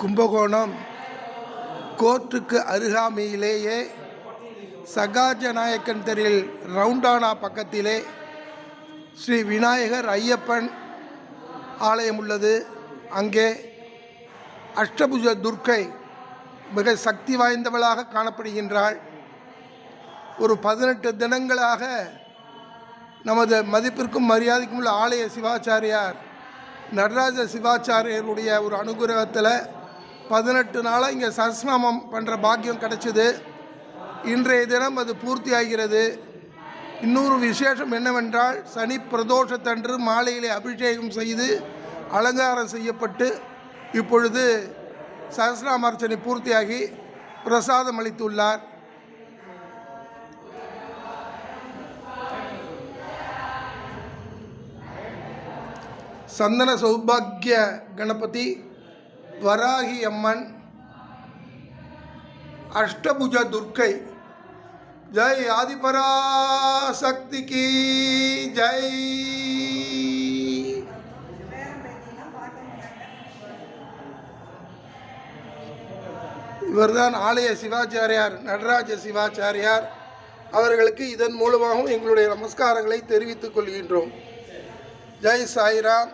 கும்பகோணம் கோர்ட்டுக்கு அருகாமையிலேயே சகாஜநாயக்கன் தெருவில் ரவுண்டானா பக்கத்திலே ஸ்ரீ விநாயகர் ஐயப்பன் ஆலயம் உள்ளது. அங்கே அஷ்டபுஜ துர்க்கை மிக சக்தி வாய்ந்தவளாக காணப்படுகின்றாள். ஒரு 18 தினங்களாக நமது மதிப்பிற்கும் மரியாதைக்கும் உள்ள ஆலய சிவாச்சாரியார் நடராஜ சிவாச்சாரியருடைய ஒரு அனுகிரகத்தில் 18 நாளாக இங்கே சஹஸ்ரநாமம் பண்ணுற பாக்கியம் கிடச்சிது. இன்றைய தினம் அது பூர்த்தி ஆகிறது. இன்னொரு விசேஷம் என்னவென்றால், சனி பிரதோஷத்தன்று மாலையிலே அபிஷேகம் செய்து அலங்காரம் செய்யப்பட்டு இப்பொழுது சஹஸ்ரநாம அர்ச்சனை பூர்த்தியாகி பிரசாதம் அளித்துள்ளார். சந்தன சௌபாகிய கணபதி, வராகி அம்மன், அஷ்டபுஜ துர்க்கை, ஜெய் ஆதிபராசக்தி கி ஜெய். இவர்தான் ஆலய சிவாச்சாரியார் நடராஜ சிவாச்சாரியார். அவர்களுக்கு இதன் மூலமாகவும் எங்களுடைய நமஸ்காரங்களை தெரிவித்துக் கொள்கின்றோம். ஜெய் சாய்ராம்.